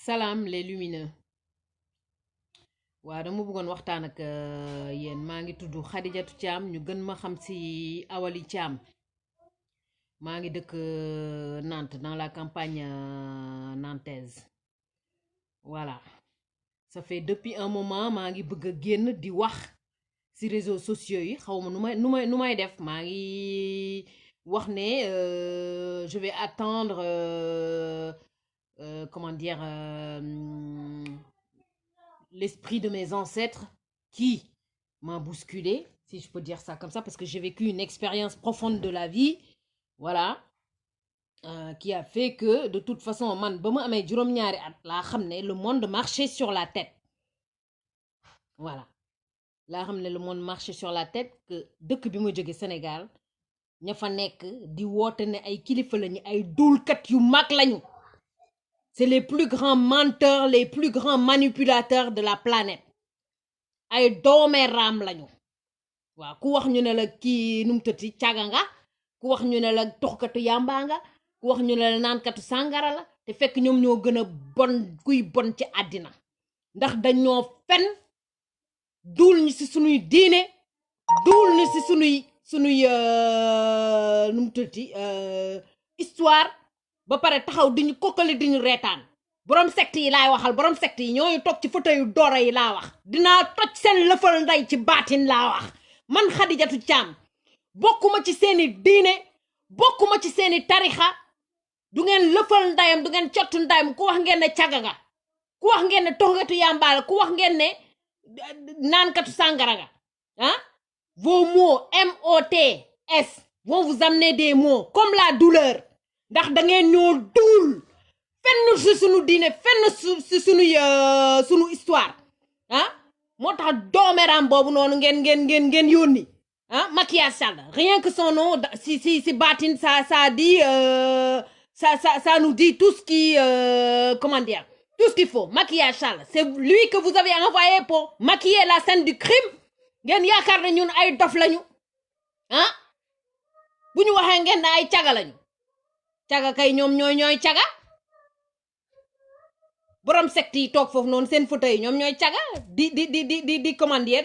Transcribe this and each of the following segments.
Salam les lumineux. Waaw dama bëggoon waxtaan ak yéen maa ngi tudd Khadijatou Thiam ñu gën ma xam ci Awali Thiam maa ngi dëkk Nantes dans la campagne nantaise. Voilà, ça fait depuis un moment maa ngi bëgg a génn di wax ci réseaux sociaux yi xaw ma nu may def maa ngi wax ne je vais attendre comment dire l'esprit de mes ancêtres qui m'a bousculé, si je peux dire ça comme ça, parce que j'ai vécu une expérience profonde de la vie, voilà, qui a fait que de toute façon man ba ma amee juróom-ñaari at laa xam ne le monde marchait sur la tête. Voilà, laa xam ne le monde marchait sur la tête, que dëkk bi ma jóge Sénégal ña fa nekk di woote ne ay kilifa lañu ay duulkat yu mag lañu. C'est les plus grands menteurs, les plus grands manipulateurs de la planète. Ay doomeeraam lañu. Waaw ku wax ñu ne la kii num tëti caga nga, ku wax ñu ne la toxkatu yàmbaa nga, ku wax ñu ne la naankatu sàngara la, te fekk ñoom ñoo gën a bon kuy bon ci àddina. Ndax dañoo fen duul ñu ci sunuy diine, duul ñu ci sunuy num tëti histoire. Ba pare taxaw diñu kokkali diñu reetaan borom secte yi laay waxal borom secte yi ñooñu toog ci fauteuil yu doora yi laa wax dinaa toj seen lëfal nday ci baatin laa wax man Khadijatou Thiam bokkuma ci seeni diine bokkuma ci seeni tarixa du ngeen lëfal ndayam du ngeen cottu ndayam ku wax ngeen ne caga nga ku wax ngeen ne toxkatu yàmbaala ku wax ngeen ne naankatu sàngara nga ah vos mots MOTS vont vous amener des mots comme la douleur. Ndax da ngeen ñoo duul fenn ci sunu diine fenn ci sunu histoire ah moo tax doomeram boobu noonu ngeen yónni ah Maquillage Sall rien que son nom si baatin ça dit ça nous dit tout ce qui comment dire tout ce qu'il faut. Maquillage Sall c'est lui que vous avez envoyé pour maquiller la scène du crime ngeen yaakaar ne ñun ay dof lañu ah bu ñu waxee ngeen ne ay caga lañu. Caga kay ñoom ñooy caga borom secte yi toog foofu noonu seen fauteuil ñoom ñooy caga di commandier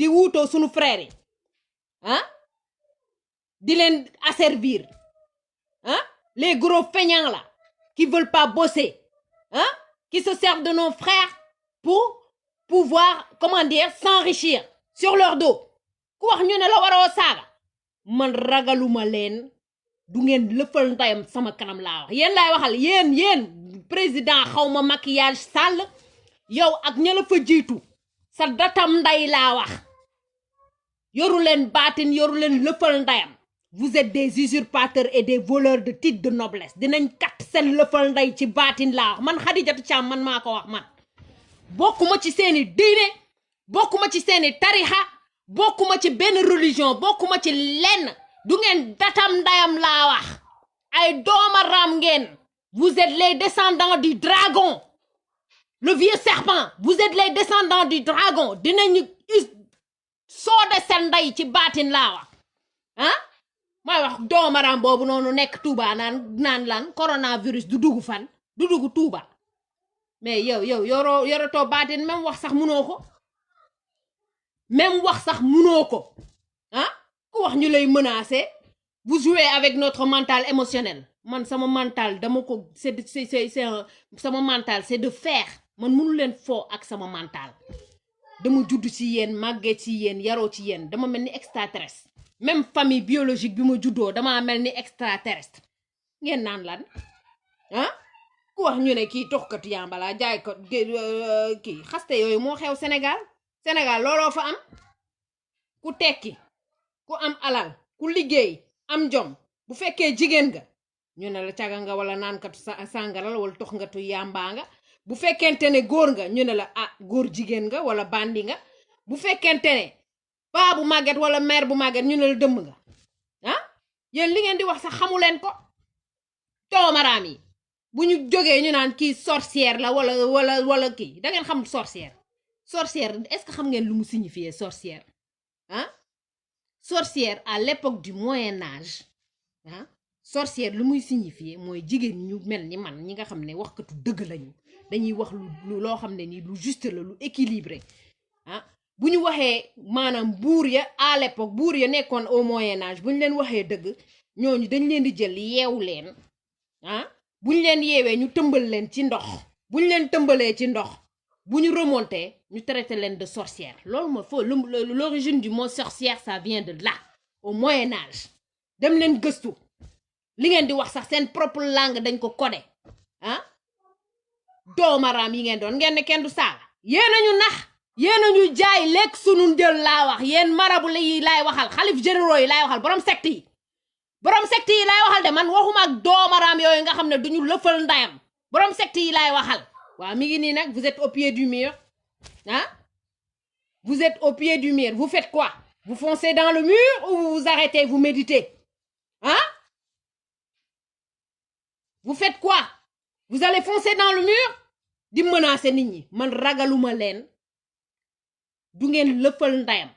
di wuutoo sunu frères yi ah di leen asservir ah les gros feignants là qui veulent pas bosser ah qui se servent de nos frères pour pouvoir comment dire s'enrichir sur leur dos ku wax ñu ne la waroo saaga man ragaluma leen. Du ngeen lëfal ndayam sama kanam laa wax yéen laay waxal yéen président xawma Maquillage Sall yow ak ña la fa jiitu sa datam nday laa wax yoru leen baatin yoru leen lëfal ndayam vous êtes des usurpateurs et des voleurs de titres de noblesse dinañ kat seen lëfal nday ci baatin laa wax man Khadijatou Thiam man maa ko wax man bokkuma ci seeni diine bokkuma ci seeni tarixa bokkuma ci benn religion bokkuma ci lenn du ngeen datam ndayam laa wax ay doomaram ngeen vous êtes les descendants du dragon le vieux serpent vous êtes les descendants du dragon dinañu soode seen nday ci baatin laa wax ah may wax doomaram boobu noonu nekk Touba naan lan coronavirus du dugg fan du dugg Touba mais yow yorotoo baatin même wax sax munoo ko ah ku wax ñu lay menacer vous jouez avec notre mental émotionnel man sama mental dama ko c'est sama mental c'est de fer man mënu leen foo ak sama mental dama judd ci yéen màggee ci yéen yaroo ci yéen dama mel ni extraterrestre même famille biologique bi ma juddoo dama mel ni extraterrestre ngeen naan lan ah ku wax ñu ne kii toxkatu yàmbala jaay ko kii xaste yooyu moo xew Sénégal looloo fa am ku tekki ku am alal ku liggéey am jom bu fekkee jigéen nga ñu ne la caga nga wala naankatu sàngara la wala toxkatu yàmbaa nga bu fekkente ne góor nga ñu ne la ah góor jigéen nga wala bandi nga bu fekkente ne paa bu màgget wala mère bu màgget ñu ne la dëmm nga ah yéen li ngeen di wax sax xamu leen ko toomaraam yi bu ñu jógee ñu naan kii sorcière la wala kii da ngeen xam sorcière est-ce que xam ngeen lu mu signifier sorcière ah sorcière à l'époque du Moyen Âge hein, sorcière lu muy signifier mooy jigéen ñu mel ni man ñi nga xam ne waxkatu dëgg lañu dañuy wax lu loo xam ne nii lu juste la lu équilibré ah bu ñu waxee maanaam buur ya à l'époque buur ya nekkoon au Moyen Âge bu ñu leen waxee dëgg ñooñu dañ leen di jël yeewu leen ah bu ñu leen yeewee ñu tëmbal leen ci ndox bu ñu leen tëmbalee ci ndox bu ñu remonté ñu traité leen de sorcière loolu mooy foo l'origine du mot sorcière ça vient de là au Moyen Âge dem leen gëstu li ngeen di wax sax seen propre langue dañ ko codé ah doomaraam yi ngeen doon ngeen ne kenn du saaga yéen a ñu nax yéen a ñu jaay lekk sunu njël laa wax yéen marabu yi laay waxal xalif généraux yi laay waxal borom secte yi laay waxal de man waxuma ak doomaraam yooyu nga xam ne duñu lëfal ndayam borom secte yi laay waxal waaw mi ngi nii nag vous êtes au pied du mur ah vous êtes au pied du mur vous faites quoi vous foncez dans le mur ou vous vous arrêtez vous méditez ah vous faites quoi vous allez foncer dans le mur di menacer nit ñi man ragaluma leen du ngeen lëfal ndayam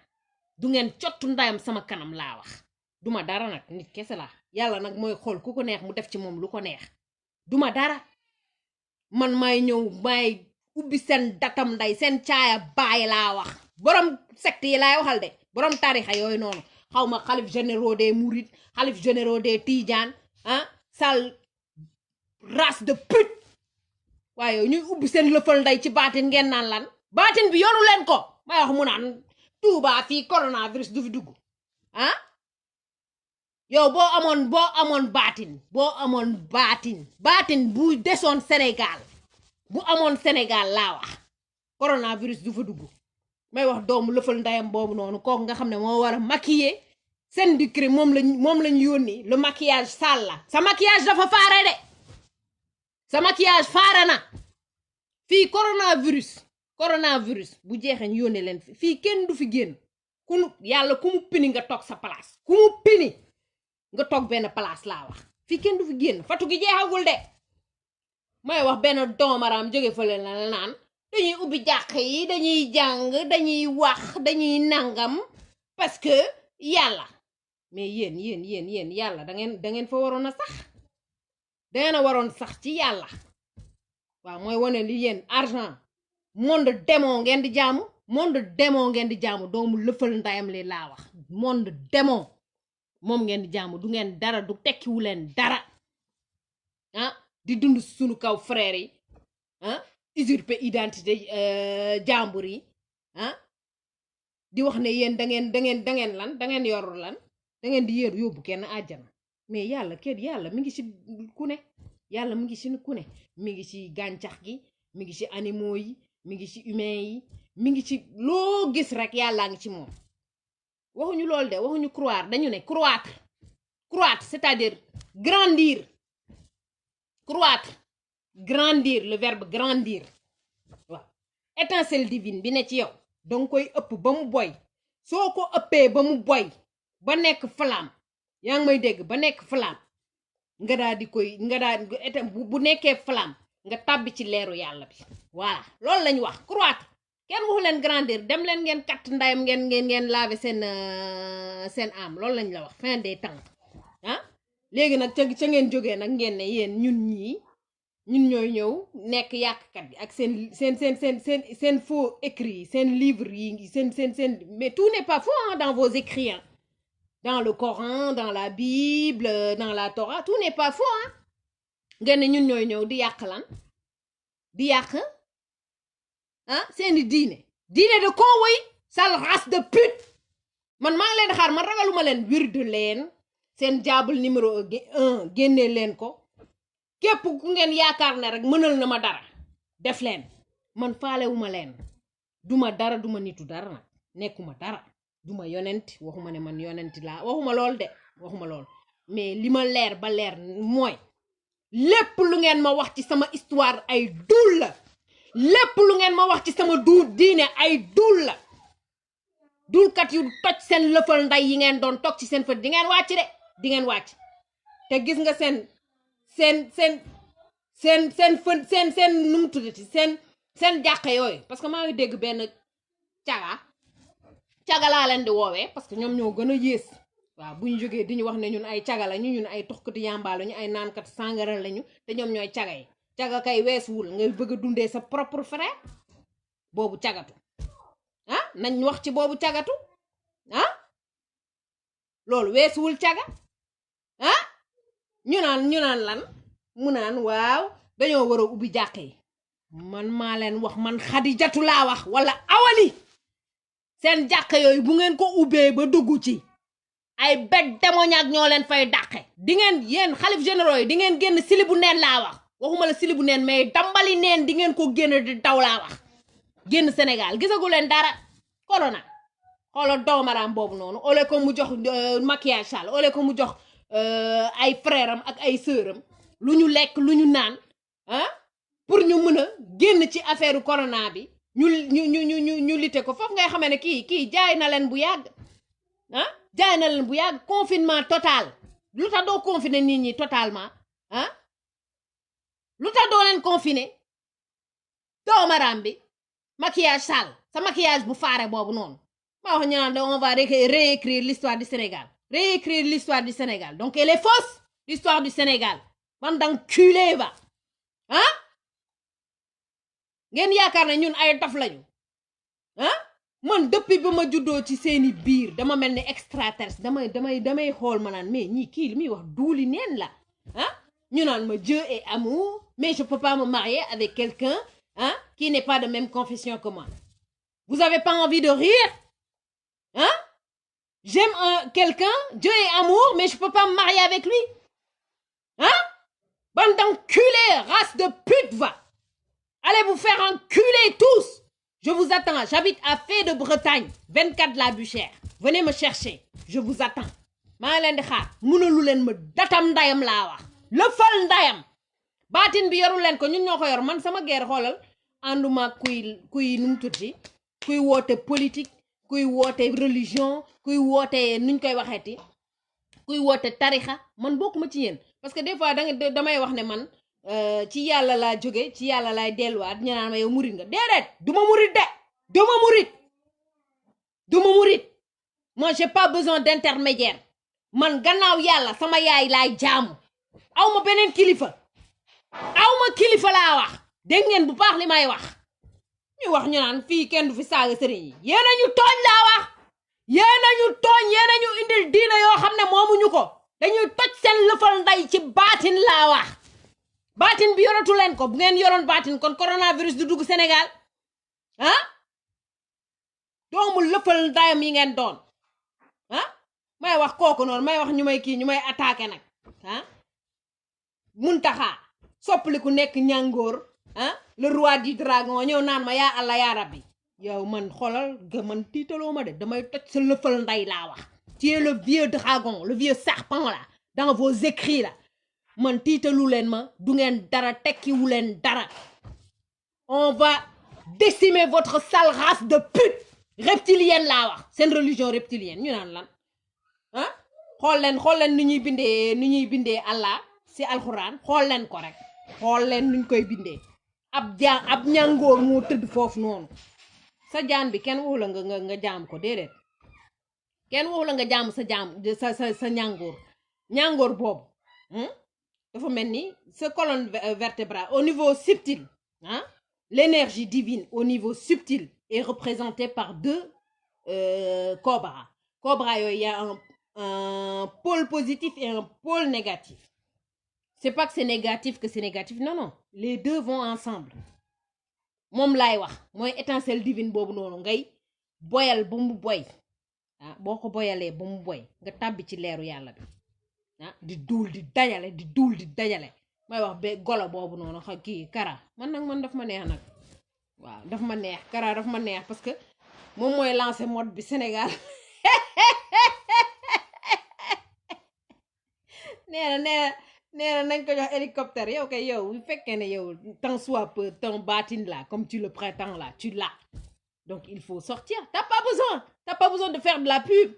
du ngeen cottu ndayam sama kanam laa wax duma dara nag nit kese la yàlla nag mooy xool ku ko neex mu def ci moom lu ko neex duma dara man may ñëw may ubbi seen datam nday seen caaya baay laa wax borom secte yi laay waxal de borom tarixa yooyu noonu xaw ma xalif généraux des mourides xalif généraux des tidiane ah sal race de pute waaye ñuy ubbi seen lëfal nday ci baatin ngeen naan lan baatin bi yoru leen ko may wax mu naan Tuuba fii coronavirus du fi dugg ah yow boo amoon baatin bu desoon Sénégal bu amoon Sénégal laa wax coronavirus du fa dugg may wax doomu lëfal ndayam boobu noonu kooku nga xam ne moo war a maquiller seen décret moom lañ yónni le maquillage sale la sa maquillage dafa faare de sa maquillage faare na fii coronavirus bu jeexee ñu yónnee leen fii kenn du fi génn yàlla ku mu pini nga toog sa place ku mu pini nga toog benn place laa wax fii kenn du fi génn fatu gi jeexagul de may wax benn doomaraam jóge fa leen la naan dañuy ubbi jàq yi dañuy jàng dañuy wax dañuy nangam parce que yàlla mais yéen yàlla da ngeen fa waroon a sax dangeen a waroon sax ci yàlla waaw mooy wane li yéen argent monde démon ngeen di jaamu doomu lëfal ndayam li laa wax monde démon moom ngeen di jaamu du ngeen dara du tekkiwu leen dara ah di dund sunu kaw frère yi ah usurper identité jàmbur yi ah di wax ne yéen da ngeen lan da ngeen yor lan da ngeen di yóbbu kenn àjjana mais yàlla mi ngi ci ku ne yàlla mi ngi ci ku ne mi ngi ci gàncax gi mi ngi ci animaux yi mi ngi ci humains yi mi ngi ci loo gis rek yàllaa ngi ci moom waxuñu loolu de waxuñu croire dañu ne croître c'est-à-dire grandir le verbe grandir waaw étincelle divine bi ne ci yow danga koy ëpp ba mu boy soo ko ëppee ba mu boy ba nekk flamme yaa ngi may dégg ba nekk flamme nga daal bu nekkee flamme nga tàbbi ci leeru yàlla bi voilà loolu lañu wax croître kenn waxu leen grandir dem leen ngeen katt ndayam ngeen laver seen âme loolu lañ la wax fin des temps ah léegi nag ca ngeen jógee nag ngeen ne yéen ñun ñooy ñëw nekk yàqkat bi ak seen faux écrits yi seen livres yi seen mais tout n'est pas faux dans vos écrits hein. Dans le Coran dans la Bible dans la Torah tout n'est pas faux hein ngeen ne ñun ñooy ñëw di yàq lan di yàq ah seeni diine de convoy sale race de pute man maa ngi leen xaar man ragaluma leen wirde leen seen jaabul numéro 1 génnee leen ko képp ku ngeen yaakaar ne rek mënal na ma dara def leen man faalewuma leen duma dara duma nitu dara nag nekkuma dara duma yonent waxuma ne man yonent laa waxuma lool de waxuma lool mais li ma leer ba leer mooy lépp lu ngeen ma wax ci sama histoire ay dul la lépp lu ngeen ma wax ci sama diine ay dul la dulkat yu toj seen lëfal nday yi ngeen doon toog ci seen fët di ngeen wàcc de di ngeen wàcc te gis nga seen nu mu tuddati seen jàqe yooyu parce que maa ngi dégg benn caga laa leen di woowee parce que ñoom ñoo gën a yées waaw bu ñu jógee di ñu wax ne ñun ay caga lañu ñun ay toxkati yàmbaa lañu ay naankat sàngara lañu te ñoom ñooy caga yi caga kay weesuwul ngay bëgg a dundee sa propre frère boobu cagatu ah nañ wax ci boobu cagatu ah loolu weesuwul caga ah ñu naan lan mu naan waaw dañoo war a ubbi jàq yi man maa leen wax man Xadijatu laa wax wala awali seen jàq yooyu bu ngeen ko ubbee ba dugg ci ay bet démoniaque ñoo leen fay dàqe di ngeen yéen xalif généraux yi di ngeen génn silibu neen laa wax waxuma la silibu neen mais dambali neen di ngeen ko génn di daw laa wax génn Sénégal gisagu leen dara corona xoolal doomaraam boobu noonu ole ko mu jox maquillage sall ole ko mu jox ay frère am ak ay sœur am lu ñu lekk lu ñu naan ah pour ñu mën a génn ci affaire corona bi ñu lite ko foofu ngay xamee ne kii jaay na leen bu yàgg ah jaay na leen bu yàgg confinement total lu tax doo confiner nit ñi totalement ah lu tax doo leen confiner doomaraam bi maquillage sale sa maquillage bu faare boobu noonu ma wax ñu naan on va réécrire l'histoire du Sénégal réécrire l'histoire du Sénégal donc elle est fausse l'histoire du Sénégal man d'enculé va ah ngeen yaakaar ne ñun ay dof lañu ah man depuis ba ma juddoo ci seeni biir dama mel ni extraterrestre damay xool ma naan mais ñii kii li muy wax duuli neen la ah ñu naan ma Dieu est amour mais je peux pas me marier avec quelqu'un hein qui n'est pas de même confession que moi vous avez pas envie de rire hein j'aime quelqu'un Dieu est amour mais je peux pas me marier avec lui hein bande d'enculés race de pute va allez vous faire enculer tous je vous attends j'habite à Fès de Bretagne 24 la Buchère venez me chercher je vous attends maa ngi leen di xaar mënalu leen ma datam ndayam laa wax lëfal ndayam baatin bi yorul leen ko ñun ñoo ko yor man sama guerre xoolal ànduma kuy nu mu tuddati kuy woote politique kuy woote religion kuy woote nuñ koy waxeeti kuy woote tarixa man bokkuma ci yéen parce que des fois damay wax ne man ci yàlla laa jóge ci yàlla laay delluwaat ñu naan ma yow murit nga déedéet duma murit de duma murit moi j'ai pas besoin d'intermédiaire man gannaaw yàlla sama yaay laay jaamu awma beneen kilifa laa wax dégg ngeen bu baax li may wax ñu wax ñu naan fii kenn du fi saaga sëriñ yi yéena ñu tooñ laa wax yéena ñu tooñ yéena ñu indil diina yoo xam ne moomuñu ko dañuy toj seen lëfal nday ci baatin laa wax baatin bi yoratu leen ko bu ngeen yoroon baatin kon coronavirus du dugg Sénégal ah doomu lëfal ndayam yi ngeen doon ah may wax kooku noonu may wax ñu may attaqué nag ah Muntaxa soppaliku nekk ñàngoor ah le roi du dragon ñëw naan ma yaa Allah yaa rabbi yow man xoolal ga man tiitaloo ma de damay toj sa lëfal nday laa wax tu es le vieux dragon le vieux serpent là dans vos écrits là man tiitalu leen ma du ngeen dara tekkiwu leen dara on va décimer votre sale race de pute reptilienne laa wax seen religion reptilienne ñu naan lan ah xool leen ni ñuy bindee Allah ci alxuraan xool leen ko rek xool leen nuñ koy bindee ab ñàngoor moo tëdd foofu noonu sa jaan bi kenn waxu la nga jaam ko déedéet kenn waxu la nga jaam sa ñàngoor boobu dafa mel ni sa colonne vertébrale au niveau subtil hein l'énergie divine au niveau subtil est représentée par deux cobras yooyu y a un pôle positif et un pôle négatif c'est pas que c'est négatif non les deux vont ensemble moom laay wax mooy étincelle divine boobu noonu ngay boyal ba mu boy ah boo ko boyalee ba mu boy nga tàbbi ci leeru yàlla bi ah di duul di dajale may wax ba golo boobu noonu kii kara man daf ma neex nag waaw daf ma neex kara daf ma neex parce que moom mooy lancé mode bi Sénégal nee na nañ ko jox hélicoptère yow kay yow bu fekkee ne yow tant soit peu ton baatin là comme tu le prétends là tu l'as donc il faut sortir t'as pas besoin de faire de la pub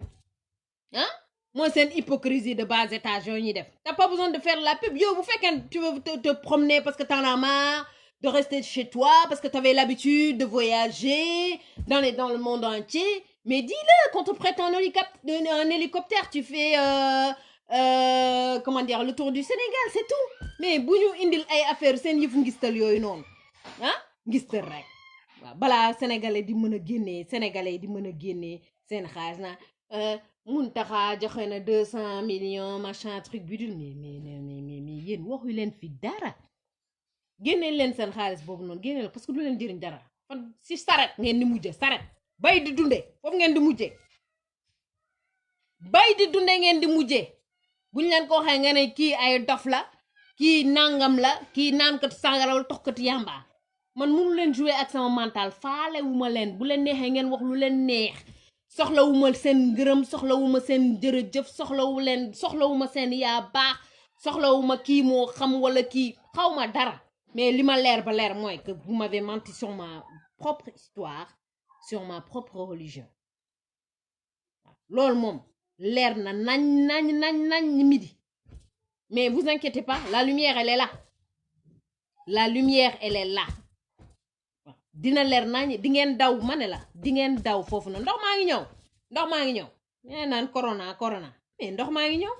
hein mooy seen hypocrisie de bas étage yooyu ñuy def t'as pas besoin de faire de la pub yow bu fekkee tu veux te promener parce que t'en as marre de rester chez toi parce que t'avais l'habitude de voyager dans le monde entier Mais dis-le, quand on prête un hélicoptère, tu fais, comment dire, le tour du Sénégal, c'est tout. Mais bu ñu indil ay affaire seen yëfu ngistal yooyu noonu ah ngistal rek waaw balaa sénégalais di mën a génnee sénégalais di mën a génnee seen xaalis na Mountakha joxe na 200 millions machin truc bidule mais yéen waxu leen fi dara génneel leen seen xaalis boobu noonu génneel parce que du leen jëriñ dara fan si saret ngeen di mujje saret bay di dunde foofu ngeen di mujje bay di dunde ngeen di mujje buñ leen ko waxee nga ne kii ay dof la kii nangam la kii naankatu sàngara wala toxkatu yàmba man mënu leen jouer ak sama mental faale wu ma leen bu leen neexee ngeen wax lu leen neex soxlawuma seen ngërëm soxlawuma seen jërëjëf soxlawuma seen yaa baax soxlawuma kii moo xam wala kii xawma dara mais li ma leer ba leer mooy que vous m'avez menti sur ma propre histoire sur ma propre religion loolu moom leer na nañ midi mais vous inquiétez pas la lumière elle est là la lumière elle est là dina leer nañ di ngeen daw ma ne la di ngeen daw foofu na ndox maa ngi ñëw nee naan corona mais ndox maa ngi ñëw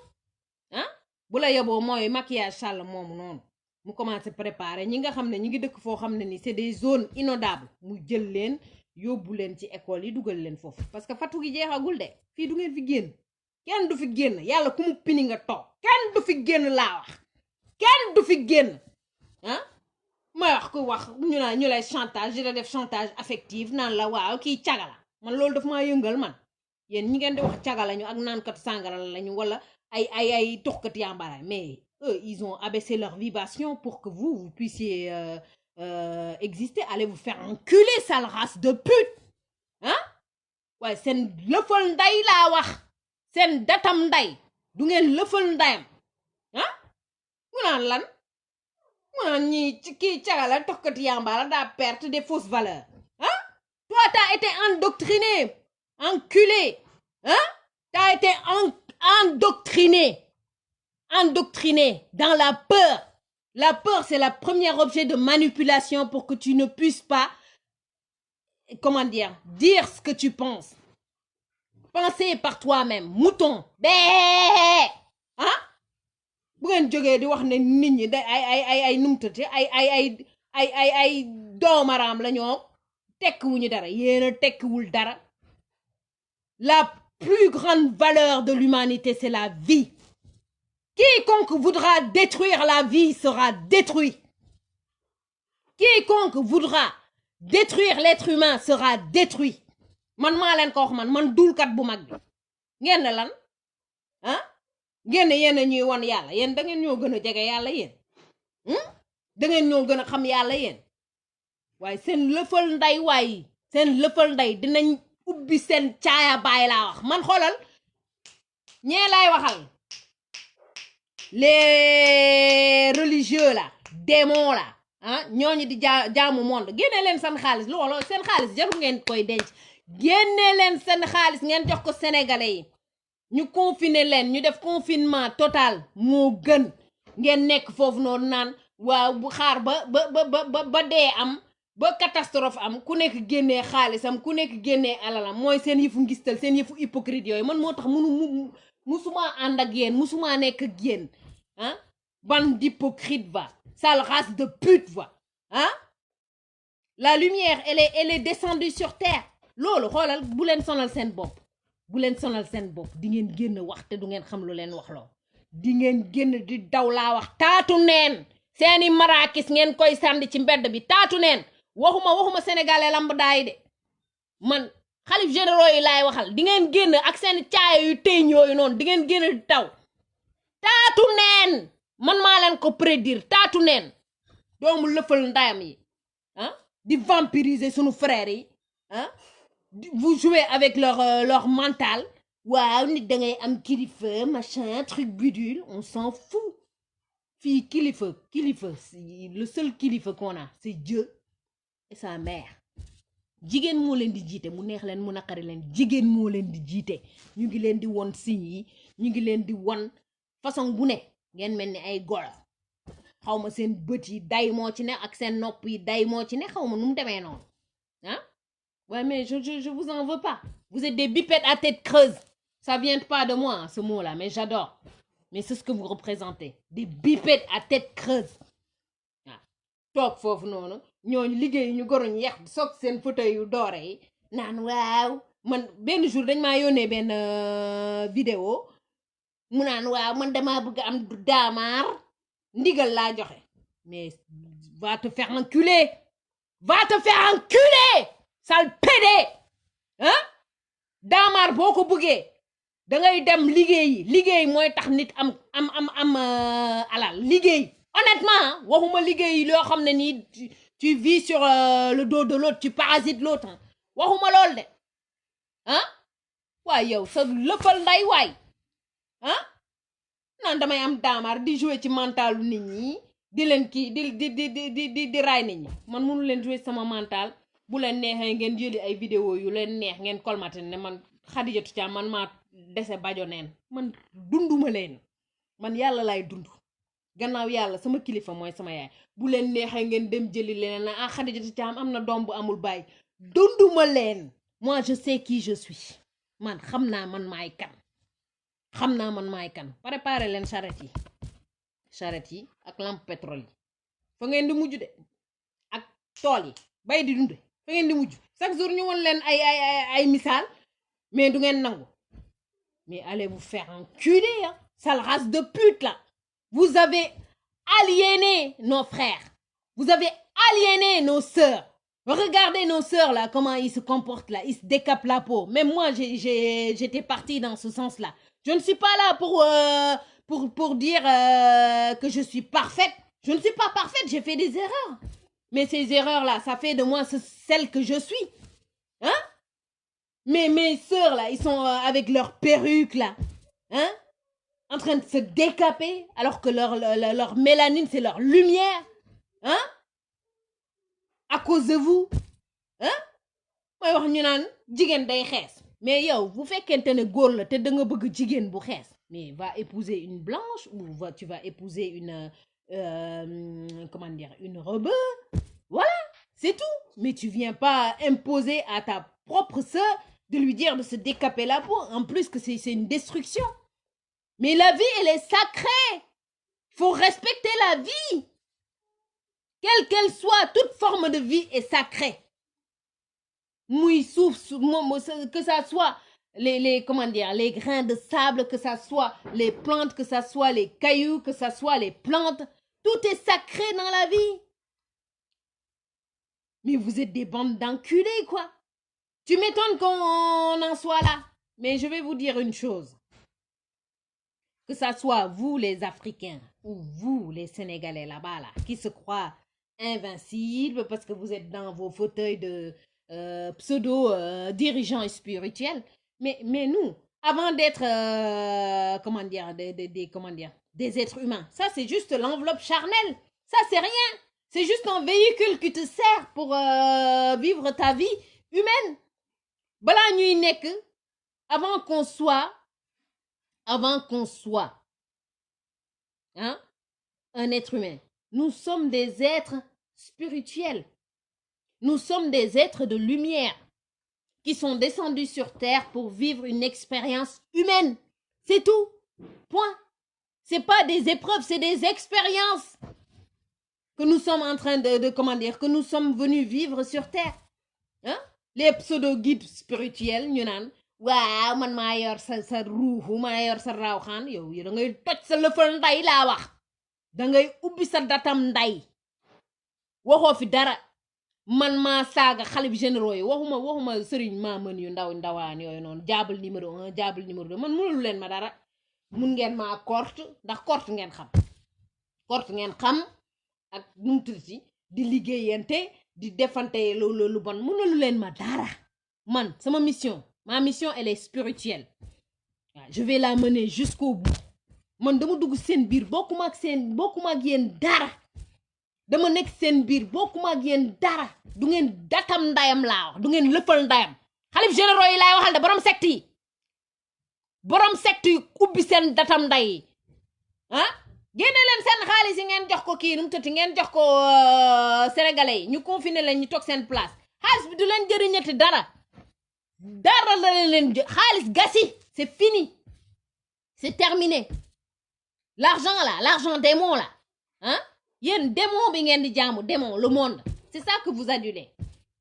ah bu la yeboo mooy maquillage sàll moomu noonu mu commencé préparer ñi nga xam ne ñi ngi dëkk foo xam ne ni c'est des zones inondables mu jël leen yóbbu leen ci école yi dugal leen foofu parce que fatu gi jeexagul de fii du ngeen fi génn kenn du fi génn yàlla ku mu pini nga toog kenn du fi génn laa wax kenn du fi génn ah may wax ku wax ñu lay chantage di la def chantage affectif naan la waaw kii caga la man loolu daf maa yëngal man yéen ñi ngeen di wax caga lañu ak naankat sàngara lañu wala ay tuxkat yàmbara mais eux ils ont abaissé leur vibration pour que vous puissiez exister. Allez vous faire enculer sale race de pute hein waaye seen lëfal nday laa wax seen datam nday du ngeen lëfal ndayam ah mu naan lan mu naan ñi kii cagala tokkati yambala daa perte des fausses valeurs hein toi t'as été endoctriné enculé hein t'as été endoctriné dans la peur. La peur, c'est le premier objet de manipulation pour que tu ne puisses pas, comment dire ce que tu penses. Penser par toi-même. Mouton. Bé! Hein? Bu ngeen jógee di wax ne nit ñi day ay numtati ay doomaraam la ñoo tekkiwuñu dara yéen a tekkiwul dara. La plus grande valeur de l'humanité, c'est la vie. Quiconque voudra détruire la vie sera détruit. Quiconque voudra détruire l'être humain sera détruit. Man maa leen ko wax man dulkat bu mag bi ngeen ne lan ah ngeen ne yéen a ñuy won yàlla yéen da ngeen ñoo gën a jege yàlla yéen da ngeen ñoo gën a xam yàlla yéen waaye seen lëfal nday waaye seen lëfal nday dinañ ubbi seen caaya baay laa wax man xoolal ñee laay waxal les religieux là démons là ah ñooñu di jaamu monde génne leen seen xaalis loolu seen xaalis jarul ngeen koy denc génne leen seen xaalis ngeen jox ko sénégalais yi ñu confiner leen ñu def confinement total moo gën ngeen nekk foofu noonu naan waaw bu xaar ba dee am ba catastrophe am ku nekk génnee xaalisam ku nekk génnee alalam mooy seen yëfu ngistal seen yëfu hypocrite yooyu man moo tax musuma ànd ak yéen musuma nekk ak yéen hein bande d'hypocrite va sale race de pute va hein la lumière elle est descendue sur terre loolu xoolal bu leen sonal seen bopp di ngeen génn wax te du ngeen xam lu leen wax loo di ngeen génn di daw laa wax taatu neen seeni marakis ngeen koy sànni ci mbedd bi taatu neen waxuma sénégalais lamb daay de man xalif généraux yi laay waxal di ngeen génn ak seen caaya yu teeñ yooyu noonu di ngeen génn di taw taatu neen man maa leen ko prédire taatu neen doomu lëfal ndayam yi ah di vampiriser sunu frères yi ah vous jouez avec leur mental waaw nit da ngay am kilifa machin truc bidule on s'en fout fii kilifa le seul kilifa qu'on a c'est Dieu et sa mère jigéen moo leen di jiite mu neex leen mu naqari leen jigéen moo leen di jiite ñu ngi leen di won signe yi ñu ngi leen di won façon bu ne ngeen mel ni ay golo xawma seen bët yi day moo ci ne ak seen nopp yi day moo ci ne xawma nu mu demee noonu ah Ouais, mais je vous en veux pas. Vous êtes des bipettes à tête creuse. Ça vient pas de moi, hein, ce mot-là, mais j'adore. Mais c'est ce que vous représentez. Des bipettes à tête creuse. Ah. Toog foofu noonu ñooñu liggéey ñu goroñ yeex soog seen fauteuil yu doore yi naan waaw man benn jour dañ maa yónnee benn vidéo mu naan waaw man damaa bëgg am daamaar ndigal laa joxe mais va te faire enculer sale pédé hein daamaar boo ko bëggee da ngay dem liggéey mooy tax nit am alal liggéey honnêtement waxuma liggéey loo xam ne nii tu vis sur le dos de l'autre tu parasites l'autre waxuma lool de ah waay yow sa lëfal nday waay ah naan damay am daamaar di jouer ci mentalu nit ñi di leen kii di raay nit ñi man mënu leen jouer sama mental bu leen neexee ngeen jëli ay vidéo yu leen neex ngeen kolmate ne man Khadijatou Thiam man maa dese bajo neen man dunduma leen man yàlla lay dund gannaaw yàlla sama kilifa mooy sama yaay bu leen neexee ngeen dem jëli leen na Khadijatou Thiam am na doom bu amul baay dunduma leen moi je sais qui je suis man xam naa man maay kan préparé leen charrette yi ak lampe pétrole yi fa ngeen di mujj de ak tool yi bay di dunde fa ngeen di mujj chaque jour ñu won leen ay misaal mais du ngeen nangu mais allez vous faire enculer hein sale race de pute là vous avez aliéné nos frères vous avez aliéné nos sœurs regardez nos sœurs là comment ils se comportent là ils se décapent la peau même moi j'étais partie dans ce sens là je ne suis pas là pour dire que je suis parfaite je ne suis pas parfaite j'ai fait des erreurs mais ces erreurs là ça fait de moi celle que je suis hein mais mes sœurs là ils sont avec leur perruque là hein en train de se décaper alors que leur mélanine c'est leur lumière hein à cause de vous hein mooy wax ñu naan jigéen day xees mais yow bu fekkente ne góor la te da nga bëgg jigéen bu xees mais va épouser une blanche ou tu vas épouser une comment dire une rebeu voilà c'est tout mais tu viens pas imposer à ta propre sœur de lui dire de se décaper la peau en plus que c'est une destruction mais la vie elle est sacrée il faut respecter la vie quelle qu'elle soit toute forme de vie est sacrée muy suuf que ça soit les comment dire les grains de sable que ça soit les plantes que ça soit les cailloux que ça soit les plantes tout est sacré dans la vie mais vous êtes des bandes d'enculés quoi tu m'étonnes qu'on en soit là mais je vais vous dire une chose que ça soit vous les Africains ou vous les Sénégalais là-bas là qui se croient invincibles parce que vous êtes dans vos fauteuils de pseudo dirigeants spirituels mais nous avant d'être comment dire des êtres humains ça c'est juste l'enveloppe charnelle ça c'est rien c'est juste un véhicule qui te sert pour vivre ta vie humaine balaa ñuy nekk avant qu'on soit hein un être humain nous sommes des êtres spirituels nous sommes des êtres de lumière qui sont descendus sur terre pour vivre une expérience humaine c'est tout point c'est pas des épreuves c'est des expériences que nous sommes en train de comment dire que nous sommes venus vivre sur terre hein les pseudo guides spirituels ñu naan waaw man maa yor sa ruuxu maa yor sa rawxaan yow da ngay toj sa lëfal nday laa wax da ngay ubbi sa datam nday waxoo fi dara man maa saaga xalif généraux yi waxuma sëriñ maa mën yu ndawaan yooyu noonu jaabal numéro 1 jaabal numéro 2 man mënulu leen ma dara mun ngeen maa korte ndax korte ngeen xam ak nu mu tuddati di liggéeyante di defante lu bon mënulu leen ma dara man sama ma mission elle est spirituelle je vais la mener jusqu'au bout man dama dugg seen biir bokkuma ak yéen dara dama nekk seen biir bokkuma ak yéen dara du ngeen datam ndayam laa wax du ngeen lëfal ndayam xalif généraux yi laay waxal de borom secte yi ubbi seen datam nday yi génne leen seen xaalis yi ngeen jox ko kii nu mu tëtti ngeen jox ko sénégalais yi ñu confiné leen ñu toog seen place xaalis bi du leen jëriñati dara la leen xaalis gasi c'est fini c'est terminé l'argent démon là hein yéen démon bi ngeen di jaamu démon le monde c'est ça que vous adulez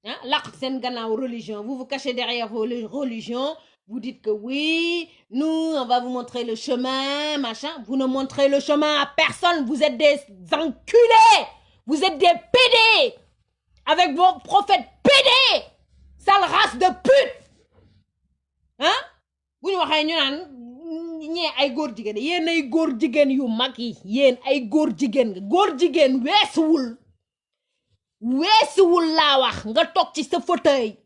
hein laq seen gannaaw religion vous vous cachez derrière vos religions vous dites que oui nous on va vous montrer le chemin machin vous ne montrez le chemin à personne vous êtes des enculés vous êtes des pédés avec vos prophètes pédés sale race de pute hein bu ñu waxee ñu naan ñee ay góor jigéen yéen ay góor jigéen yu mag yi yéen ay góor jigéen nga góor jigéen weesuwul laa wax nga toog ci sa fauteuil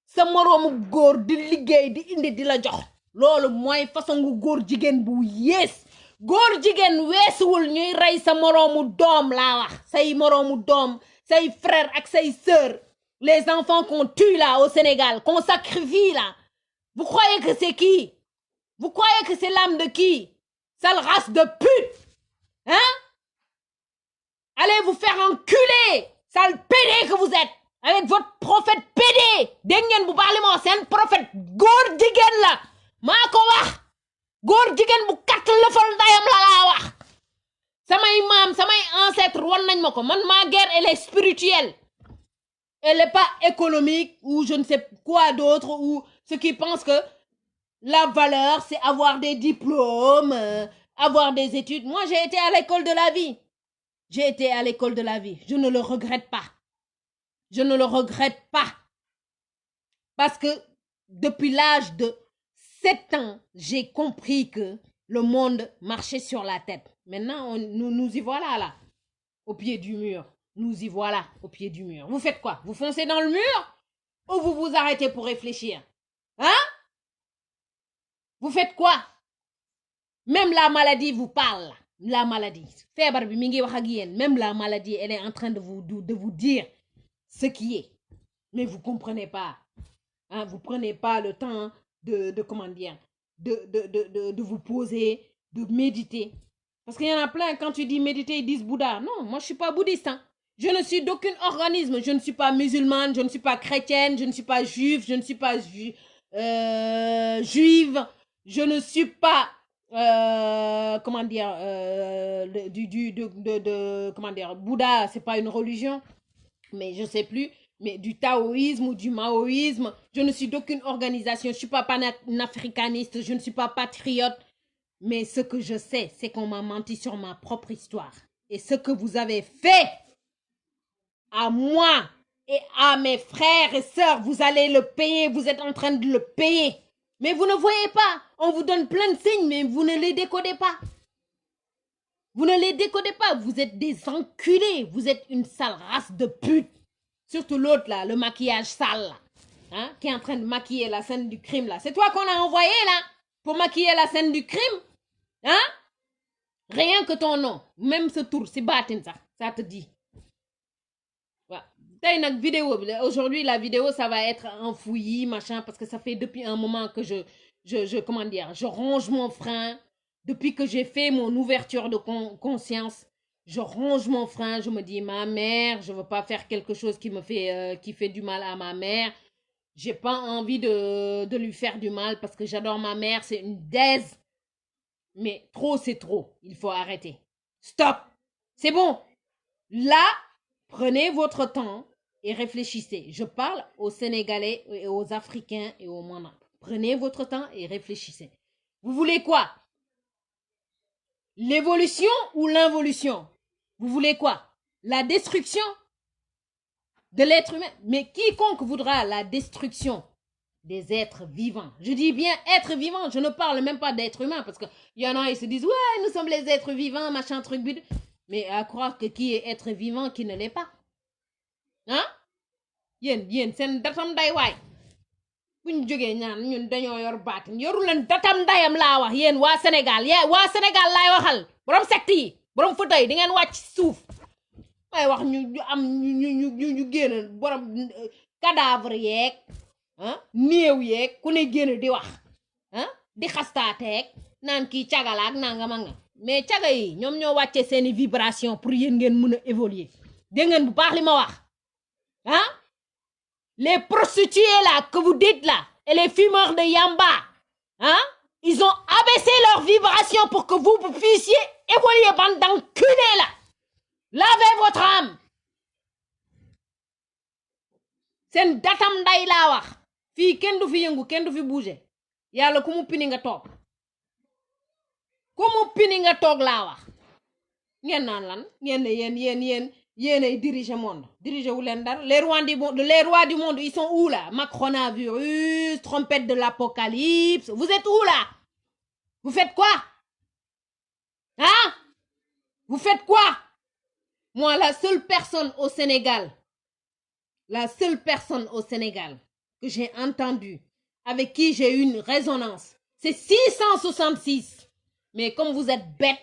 sa moroomu góor di liggéey di indi di la jox loolu mooy façon gu góor jigéen bu yées góor jigéen weesuwul ñuy rey sa moroomu doom laa wax say moroomu doom say frères ak say sœurs les enfants qu'on tue là au Sénégal qu'on sacrifie là vous croyez que c'est qui vous croyez que c'est l'âme de qui sale race de pute hein allez vous faire enculer sale pédé que vous êtes avec votre prophète pédé dégg ngeen bu baax li ma wax seen prophète góor jigéen la maa ko wax góor jigéen bu katt lëfal ndayam la laa wax samay maam samay ancêtre wan nañ ma ko man ma guerre elle est spirituelle elle est pas économique ou je ne sais quoi d'autre ou ceux qui pensent que la valeur c'est avoir des diplômes avoir des études moi j'ai été à l'école de la vie je ne le regrette pas parce que depuis l'âge de 7 ans j'ai compris que le monde marchait sur la tête maintenant nous y voilà là au pied du mur vous faites quoi vous foncez dans le mur ou vous vous arrêtez pour réfléchir hein vous faites quoi même la maladie vous parle la maladie feebar bi mi ngi wax ak yéen même la maladie elle est en train de vous dire ce qui est mais vous comprenez pas hein vous prenez pas le temps de comment dire de vous poser de méditer parce qu'il y en a plein quand tu dis méditer ils disent Bouddha non moi je suis pas bouddhiste hein je ne suis d'aucun organisme je ne suis pas musulmane je ne suis pas chrétienne je ne suis pas juive je ne suis pas juive je ne suis pas comment dire comment dire Bouddha c'est pas une religion mais je sais plus mais du taoïsme ou du maoïsme je ne suis d'aucune organisation je suis pas panafricaniste je ne suis pas patriote mais ce que je sais c'est qu'on m'a menti sur ma propre histoire et ce que vous avez fait à moi et à mes frères et sœurs vous allez le payer vous êtes en train de le payer mais vous ne voyez pas on vous donne plein de signes mais vous ne les décodez pas vous êtes des enculés vous êtes une sale race de pute surtout l'autre là le maquillage sale là hein qui est en train de maquiller la scène du crime là c'est toi qu'on a envoyé là pour maquiller la scène du crime hein rien que ton nom même ce tour si baatin sax ça te dit waaw tey nag vidéo bi aujourd'hui la vidéo ça va être enfouie machin parce que ça fait depuis un moment que je comment dire je ronge mon frein depuis que j'ai fait mon ouverture de conscience je ronge mon frein je me dis ma mère je veux pas faire quelque chose qui fait du mal à ma mère j'ai pas envie de lui faire du mal parce que j'adore ma mère c'est une daise mais trop c'est trop il faut arrêter stop c'est bon là prenez votre temps et réfléchissez je parle aux Sénégalais et aux Africains et aux Mandins prenez votre temps et réfléchissez vous voulez quoi l'évolution ou l'involution vous voulez quoi la destruction de l'être humain mais quiconque voudra la destruction des êtres vivants je dis bien êtres vivants je ne parle même pas d'êtres humains parce que y en a ils se disent ouais nous sommes les êtres vivants machin truc bide mais à croire que qui est être vivant qui ne l'est pas hein yéen seen datam day waay buñ jógee ñaan ñun dañoo yor baatin yoru leen datam ndayam laa wax yéen waa Sénégal waa Sénégal laay waxal borom secte yi borom fauteuil di ngeen wàcc suuf may wax ñu am ñu génn borom cadavre yeeg ah néew yeeg ku ne génn di wax ah di xastaateeg naan kii cagalaak nanga ma nga mais caga yi ñoom ñoo wàccee seeni vibration pour yéen ngeen mën a évoluer dégg ngeen bu baax li ma wax ah Les prostituées là, que vous dites là, et les fumeurs de Yamba, hein, ils ont abaissé leur vibration pour que vous puissiez évoluer, bande d'enculés là. Lavez votre âme. C'est une datam nday laa wax. Fii kenn du fi yëngu, kenn du fi bouger. Yàlla ku mu pini nga toog. Ku mu pini nga toog laa wax. Ngeen naan lan yéen ay diriger monde. Diriger wu leen dara. Les rois du monde, ils sont où là? Macronavirus, trompette de l'apocalypse. Vous êtes où là? Vous faites quoi? Hein? Vous faites quoi? Moi, la seule personne au Sénégal que j'ai entendue, avec qui j'ai eu une résonance, c'est 666. Mais comme vous êtes bêtes,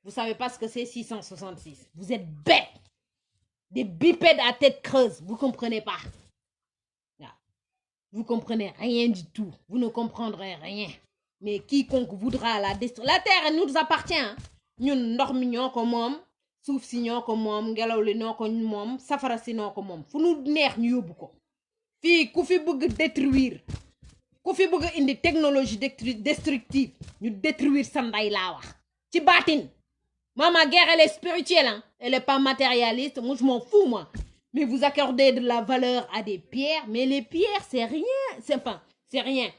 vous savez pas ce que c'est 666. Vous êtes bêtes. Des bipèdes à tête creuse. Vous comprenez pas. Vous comprenez rien du tout. Vous ne comprendrez rien. Mais quiconque voudra la destruire. La terre, elle nous appartient. Nous, ndox mi ñoo ko moom, suuf si ñoo ko moom, ngelaw li ñoo ko moom, safara si ñoo ko moom. Fu nu neex ñu yóbbu ko. Fii ku fi bëgg détruire. Ku fi bëgg indi technologie destructive. Ñu détruire sa nday laa wax. Ci baatin. Moi, ma guerre, elle est spirituelle. Hein? Elle est pas matérialiste. Moi, je m'en fous, moi. Mais vous accordez de la valeur à des pierres. Mais les pierres, c'est rien. C'est rien.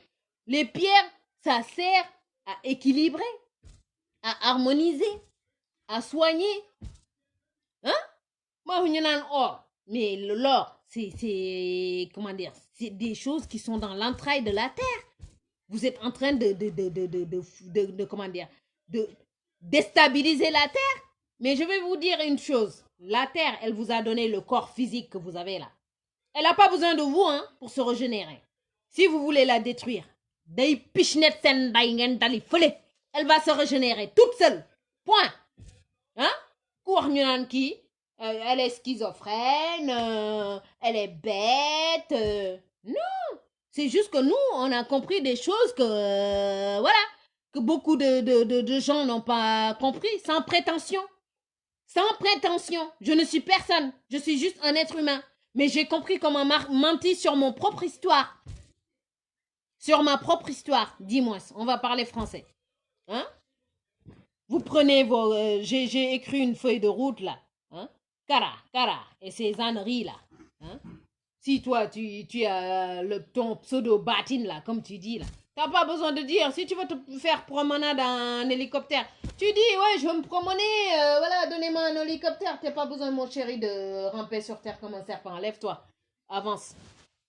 Les pierres, ça sert à équilibrer, à harmoniser, à soigner. Hein? Moi, je n'ai or. Mais l'or, comment dire, c'est des choses qui sont dans l'entraille de la terre. Vous êtes en train comment dire, de déstabiliser la terre. Mais je vais vous dire une chose. La terre, elle vous a donné le corps physique que vous avez là. Elle n'a pas besoin de vous, hein, pour se régénérer. Si vous voulez la détruire, elle va se régénérer toute seule. Point. Hein? Elle est schizophrène, elle est bête. Non. C'est juste que nous, on a compris des choses que, voilà, que beaucoup de gens n'ont pas compris, sans prétention. Sans prétention. Je ne suis personne. Je suis juste un être humain. Mais j'ai compris comment mentir sur mon propre histoire. Sur ma propre histoire. Dis-moi, on va parler français. Hein? Vous prenez vos... j'ai écrit une feuille de route là. Hein? Cara. Et ces âneries là. Hein? Si toi, tu as ton pseudo batine là, comme tu dis là. T'as pas besoin de dire, si tu veux te faire promenade en hélicoptère, tu dis, ouais, je veux me promener, voilà, donnez-moi un hélicoptère. T'as pas besoin, mon chéri, de ramper sur terre comme un serpent. Lève-toi, avance,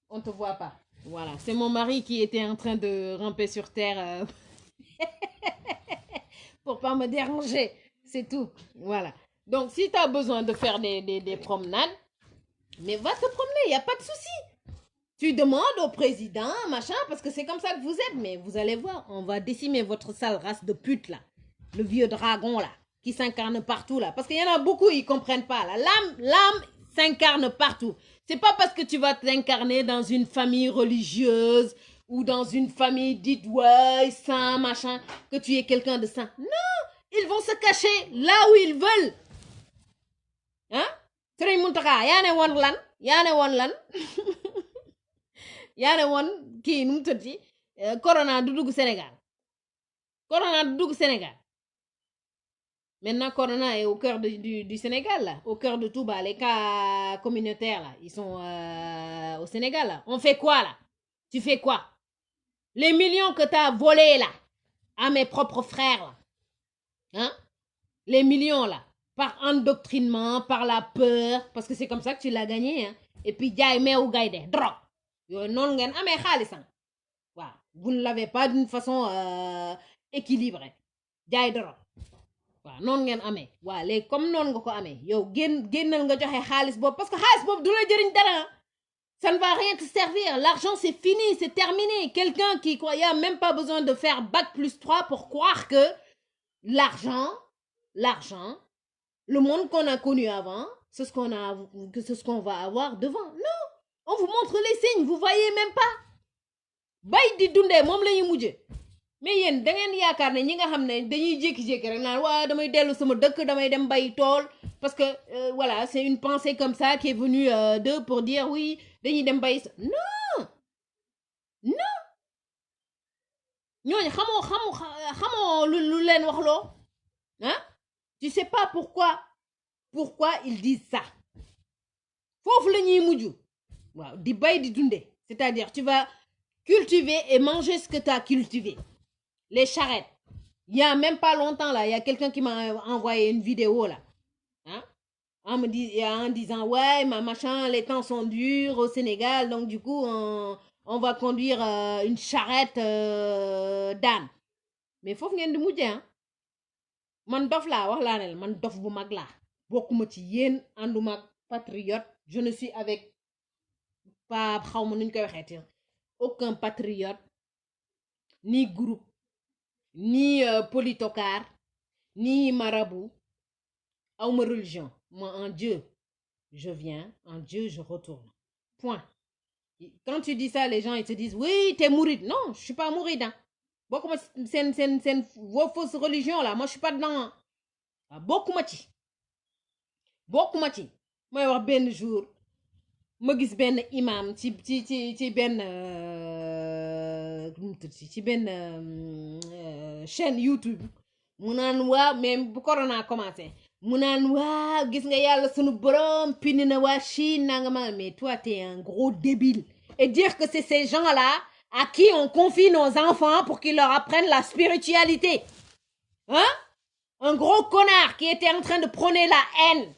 on te voit pas. Voilà, c'est mon mari qui était en train de ramper sur terre pour pas me déranger, c'est tout. Voilà, donc si t'as besoin de faire des promenades, mais va te promener, il n'y a pas de souci. Tu demandes au président, machin, parce que c'est comme ça que vous êtes. Mais vous allez voir, on va décimer votre sale race de pute, là. Le vieux dragon, là, qui s'incarne partout, là. Parce qu'il y en a beaucoup, ils comprennent pas, là. L'âme s'incarne partout. C'est pas parce que tu vas t'incarner dans une famille religieuse ou dans une famille dite, ouais, saint, machin, que tu es quelqu'un de saint. Non, ils vont se cacher là où ils veulent. Hein? Serigne Mountakha, yaane won lan. Yaane woon kii nu mu tëddi corona du dugg Sénégal. Maintenant corona est au cœur du Sénégal là, au cœur de Touba. Les cas communautaires là, ils sont au Sénégal là. On fait quoi là? Tu fais quoi? Les millions que t'as volés là à mes propres frères là, hein? Les millions là, par endoctrinement, par la peur, parce que c'est comme ça que tu l'as gagné, hein? Et puis jaay meewu gaynde drogue. Non, vous ne l'avez pas d'une façon équilibrée. Jaay doro. Waaw non ngeen amé. Waaw léegi comme non nga ko amé. Yow génnal nga joxe xaalis boobu parce que xaalis boobu du la jëriñ dara. Ça ne va rien te servir. L'argent c'est fini, c'est terminé. Quelqu'un qui croyait a même pas besoin de faire bac+3 pour croire que l'argent, le monde qu'on a connu avant, c'est ce qu'on va avoir devant. Non. On vous montre les signes, vous voyez même pas. Bay di dundé mom lañuy mujjé. mais yéen da ngeen yaakaar ne ñi nga xam ne dañuy jékki-jékki rek naan waa damay dellu sama dëkk damay dem bay tool parce que voilà c'est une pensée comme ça qui est venue d'eux pour dire oui dañuy dem bay non non ñooñu xamoo lu leen wax loo hein tu sais pas pourquoi ils disent ça foofu la ñuy mujj waaw di bay di dunde c'est-à-dire tu vas cultiver et manger ce que tu as cultivé les charrettes il y a même pas longtemps là il y a quelqu'un qui m'a envoyé une vidéo là hein en disant ouais ma machin les temps sont durs au Sénégal donc du coup on va conduire une charrette d'âne mais foofu ngeen di mujjee hein man dof laa wax laa ne man dof bu mag laa bokkuma ci yéen ànduma ak patriote je ne suis avec pas xaw ma nuñ koy waxeeti aucun patriote ni groupe ni politocard ni marabout awma religion moi en Dieu je viens en Dieu je retourne point quand tu dis ça les gens ils te disent oui t'es mouride non je suis pas mouride hein bokkuma seen vos fausses religions là moi je suis pas dedans ah bokkuma ci mooy wax benn jour ma gis benn imam ci benn ci benn chaîne YouTube mu naan waa même bu corona commencé mu naan waa gis nga yàlla sunu borom pini na waa Chine nanga ma mais toi t'es un gros débile et dire que c'est ces gens-là à qui on confie nos enfants pour qu'ils leur apprennent la spiritualité hein un gros connard qui était en train de prôner la haine.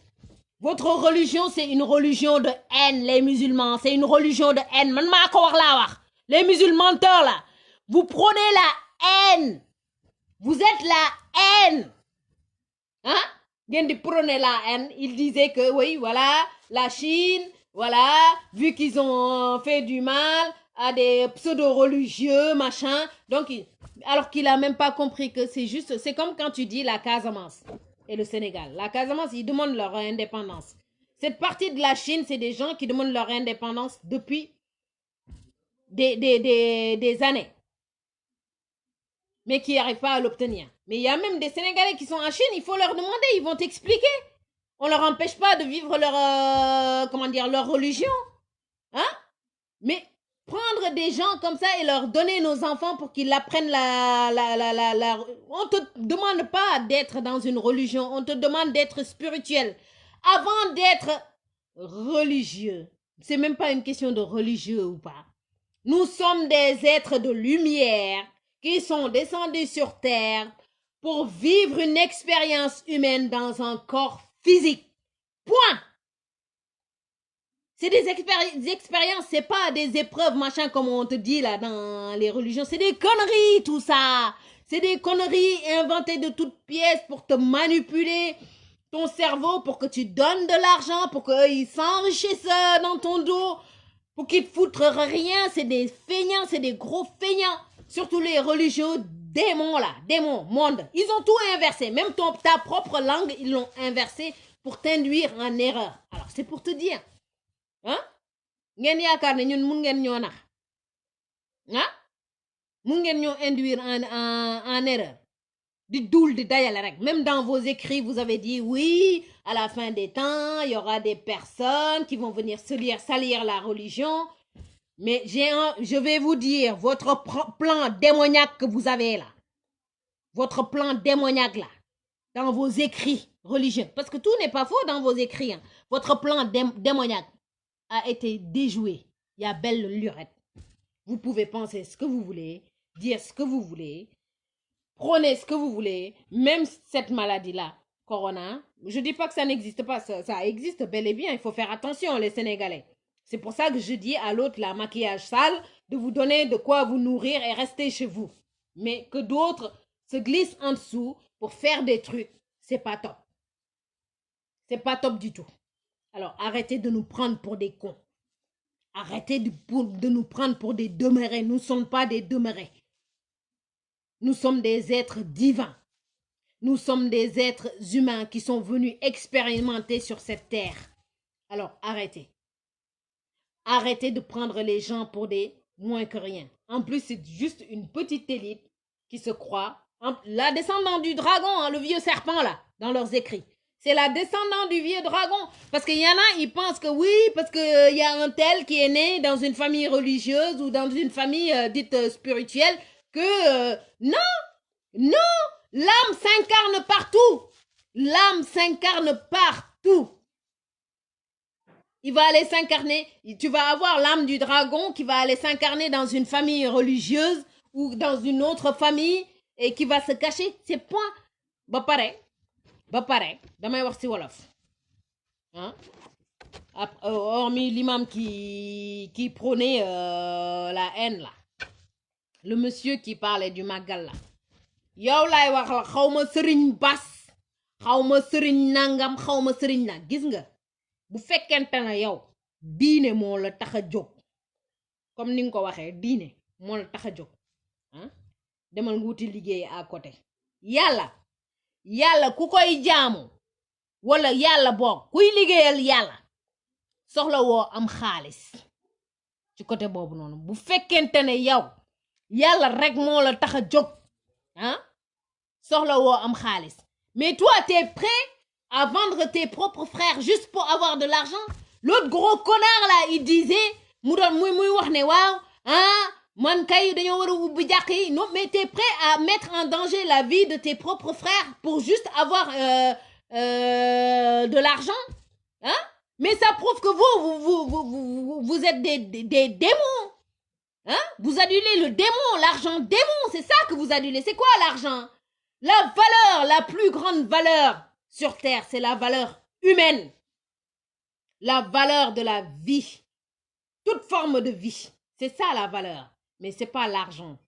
Votre religion, c'est une religion de haine, les musulmans. C'est une religion de haine. Man maa ko wax laa wax. Les musulmans là, vous prônez la haine. Vous êtes la haine. Hein? Ngeen di prôner la haine. Il disait que, oui, voilà, la Chine, voilà, vu qu'ils ont fait du mal à des pseudo-religieux, machin. Donc, alors qu'il a même pas compris que c'est comme quand tu dis la Casamance. Et le Sénégal. La Casamance, ils demandent leur indépendance. Cette partie de la Chine, c'est des gens qui demandent leur indépendance depuis des années. Mais qui n'arrivent pas à l'obtenir. Mais il y a même des Sénégalais qui sont en Chine, il faut leur demander, ils vont t'expliquer. On leur empêche pas de vivre leur religion. Hein? Mais prendre des gens comme ça et leur donner nos enfants pour qu'ils apprennent on te demande pas d'être dans une religion, on te demande d'être spirituel avant d'être religieux. C'est même pas une question de religieux ou pas. Nous sommes des êtres de lumière qui sont descendus sur terre pour vivre une expérience humaine dans un corps physique. Point. C'est des expériences, c'est pas des épreuves, machin, comme on te dit là dans les religions. C'est des conneries, tout ça. C'est des conneries inventées de toutes pièces pour te manipuler ton cerveau, pour que tu donnes de l'argent, pour qu'ils s'enrichissent dans ton dos, pour qu'ils te foutent rien. C'est des feignants, c'est des gros feignants. Surtout les religieux démons là, démons, monde. Ils ont tout inversé. Même ta propre langue, ils l'ont inversé pour t'induire en erreur. Alors, c'est pour te dire. Hein? Ngeen yaakaar ne ñun mun ngeen ñoo nax ah mun ngeen ñoo induire en erreur di duul di dajale rek même dans vos écrits vous avez dit oui à la fin des temps il y aura des personnes qui vont venir salir la religion mais je vais vous dire votre plan démoniaque que vous avez là votre plan démoniaque là dans vos écrits religieux parce que tout n'est pas faux dans vos écrits hein. Votre plan démoniaque a été déjoué. Il y a belle lurette. Vous pouvez penser ce que vous voulez, dire ce que vous voulez, prôner ce que vous voulez, même cette maladie-là, Corona. Je dis pas que ça n'existe pas, ça existe bel et bien, il faut faire attention les Sénégalais. C'est pour ça que je dis à l'autre, la maquillage sale, de vous donner de quoi vous nourrir et rester chez vous. Mais que d'autres se glissent en dessous pour faire des trucs, c'est pas top. C'est pas top du tout. Alors, arrêtez de nous prendre pour des cons. Arrêtez de nous prendre pour des demeurés. Nous ne sommes pas des demeurés. Nous sommes des êtres divins. Nous sommes des êtres humains qui sont venus expérimenter sur cette terre. Alors, arrêtez. Arrêtez de prendre les gens pour des moins que rien. En plus, c'est juste une petite élite qui se croient. La descendante du dragon, hein, le vieux serpent là, dans leurs écrits. C'est la descendante du vieux dragon. Parce qu'il y en a, ils pensent que oui, parce qu'il y a un tel qui est né dans une famille religieuse ou dans une famille dite spirituelle, que non, non, l'âme s'incarne partout. L'âme s'incarne partout. Il va aller s'incarner, tu vas avoir l'âme du dragon qui va aller s'incarner dans une famille religieuse ou dans une autre famille et qui va se cacher. C'est point. Ba pare damay wax ci wolof hein? Hormis l'imam qui prônait la haine là, le monsieur qui parlait du magal là, yow lay wax la xawma serigne bass, xawma serigne nangam, xawma serigne na gis nga bu fekkente na yow diine moo la tax a jóg comme ni nga ko waxee diine moo la tax a jóg ah demal nga wuti liggéey à côté. yàlla ku koy jaamu wala yàlla boog kuy liggéeyal yàlla soxla woo am xaalis ci côté boobu noonu bu fekkente ne yow yàlla rek moo la tax a jóg ah soxla woo am xaalis. Mais toi t'es prêt à vendre tes propres frères juste pour avoir de l'argent? L'autre gros connard là, il disait mu doon muy wax ne waaw ah man kay dañoo war a ubbi jàkk yi. Non, mais t'es prêt à mettre en danger la vie de tes propres frères pour juste avoir de l'argent, hein? Mais ça prouve que vous êtes des démons, hein? Vous adulez le démon, l'argent démon, c'est ça que vous adulez. C'est quoi l'argent? La valeur, la plus grande valeur sur terre, c'est la valeur humaine. La valeur de la vie. Toute forme de vie. C'est ça la valeur. Mais c'est pas l'argent.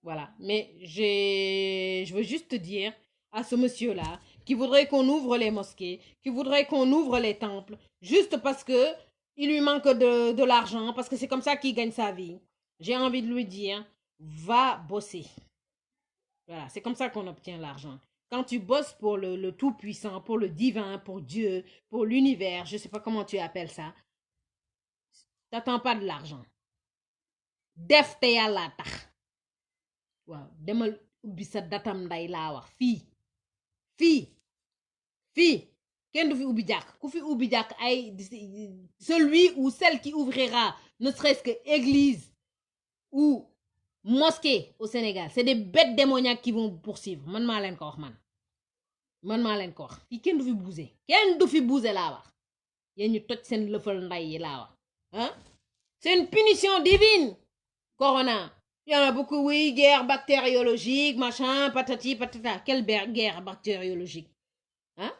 Voilà. Mais je veux juste dire à ce monsieur-là qui voudrait qu'on ouvre les mosquées, qui voudrait qu'on ouvre les temples, juste parce que il lui manque de l'argent, parce que c'est comme ça qu'il gagne sa vie. J'ai envie de lui dire, va bosser. Voilà, c'est comme ça qu'on obtient l'argent. Quand tu bosses pour le tout-puissant, pour le divin, pour Dieu, pour l'univers, je sais pas comment tu appelles ça, t'attends pas de l'argent. Def te yàlla tax. Waaw, demal ubbi sa datam nday laa wax fii kenn du fi ubbi jàkk. Ku fi ubbi jàkk ay celui ou celle qui ouvrira ne serait-ce que église ou mosquée au Sénégal, c'est des bêtes démoniaques qui vont poursuivre. Man maa leen ko wax man maa leen ko wax. Fii kenn du fi bouger laa wax. Yéen ñu toj seen lëfal nday yi laa wax. Hein? C'est une punition divine. Corona. Il y en a beaucoup, oui, guerre bactériologique, machin, patati, patata. Quelle guerre bactériologique? Hein?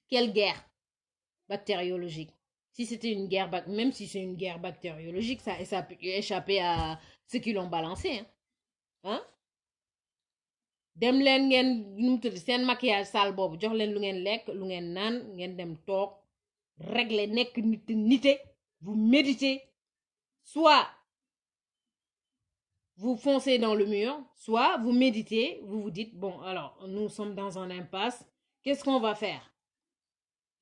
Quelle guerre bactériologique? Si c'était une guerre, même si c'est une guerre bactériologique, ça peut échapper à ceux qui l'ont balancé. Hein? Dem leen ngeen nu mu tudd seen maquillage sale boobu jox leen lu ngeen lekk lu ngeen naan ngeen dem toog régler nekk nite vous méditez, soit vous foncez dans le mur, soit vous méditez, vous vous dites, bon, alors, nous sommes dans un impasse, qu'est-ce qu'on va faire?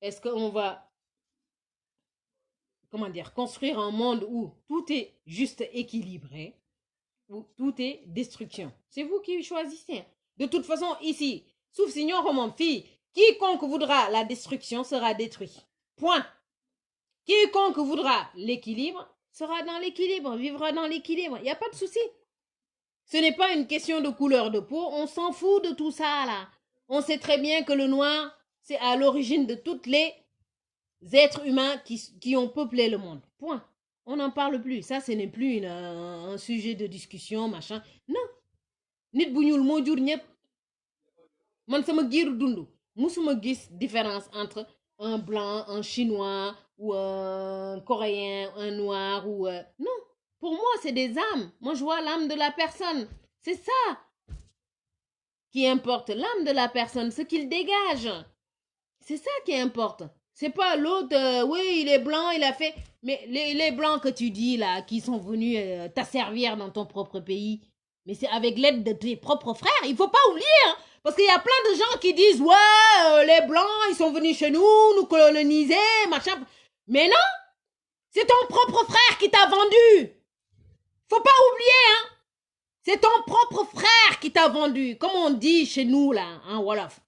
Est-ce qu'on va, comment dire, construire un monde où tout est juste équilibré, où tout est destruction? C'est vous qui choisissez. De toute façon, ici, sauf si ñoo ko moom fii, quiconque voudra la destruction sera détruit. Point. Quiconque voudra l'équilibre sera dans l'équilibre, vivra dans l'équilibre. Il n'y a pas de souci. Ce n'est pas une question de couleur de peau. On s'en fout de tout ça, là. On sait très bien que le noir, c'est à l'origine de tous les êtres humains qui ont peuplé le monde. Point. On n'en parle plus. Ça, ce n'est plus un sujet de discussion, machin. Non. Nit bu ñuul moo jur ñëpp. Man sama giiru dundu musuma gis différence entre un blanc, un chinois ou un coréen, un noir ou non. Pour moi, c'est des âmes. Moi, je vois l'âme de la personne. C'est ça qui importe. L'âme de la personne, ce qu'il dégage. C'est ça qui importe. C'est pas l'autre, oui, il est blanc, il a fait... Mais les blancs que tu dis, là, qui sont venus t'asservir dans ton propre pays, mais c'est avec l'aide de tes propres frères. Il faut pas oublier, hein. Parce qu'il y a plein de gens qui disent, ouais, les blancs, ils sont venus chez nous coloniser, machin. Mais non, c'est ton propre frère qui t'a vendu. Faut pas oublier, hein. C'est ton propre frère qui t'a vendu. Comme on dit chez nous, là, en Wolof.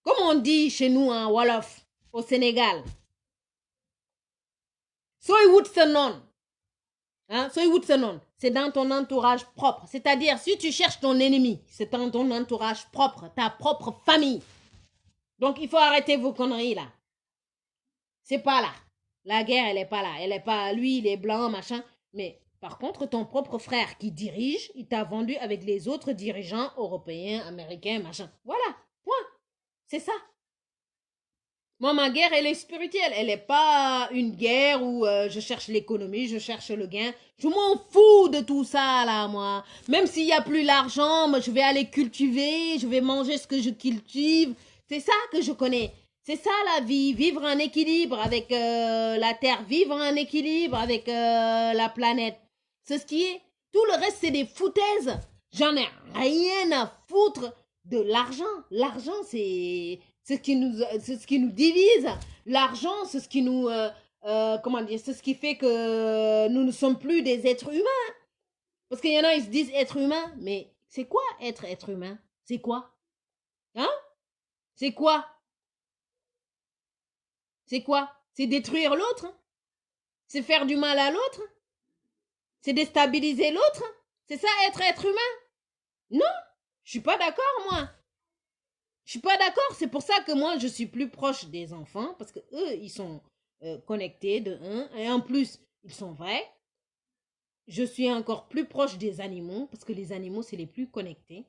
Comme on dit chez nous, en Wolof, au Sénégal. Soy wut sa non. Hein? Soy wut sa non. C'est dans ton entourage propre. C'est-à-dire, si tu cherches ton ennemi, c'est dans ton entourage propre, ta propre famille. Donc, il faut arrêter vos conneries, là. C'est pas là. La guerre, elle est pas là. Elle est pas, lui, il est blanc, machin. Mais par contre, ton propre frère qui dirige, il t'a vendu avec les autres dirigeants européens, américains, machin. Voilà. Point. C'est ça. Moi, ma guerre, elle est spirituelle. Elle n'est pas une guerre où je cherche l'économie, je cherche le gain. Je m'en fous de tout ça, là, moi. Même s'il n'y a plus l'argent, moi, je vais aller cultiver, je vais manger ce que je cultive. C'est ça que je connais. C'est ça la vie, vivre en équilibre avec la Terre, vivre en équilibre avec la planète. C'est ce qui est. Tout le reste, c'est des foutaises. J'en ai rien à foutre de l'argent. L'argent, c'est ce qui nous divise. L'argent, c'est ce qui nous, comment dire, c'est ce qui fait que nous ne sommes plus des êtres humains. Parce qu'il y en a, ils se disent être humain, mais c'est quoi être humain? C'est quoi? Hein? C'est quoi? C'est quoi? C'est détruire l'autre? C'est faire du mal à l'autre? C'est déstabiliser l'autre? C'est ça être humain? Non, je suis pas d'accord, moi. Je suis pas d'accord. C'est pour ça que moi, je suis plus proche des enfants parce que eux, ils sont connectés de un. Et en plus, ils sont vrais. Je suis encore plus proche des animaux parce que les animaux, c'est les plus connectés.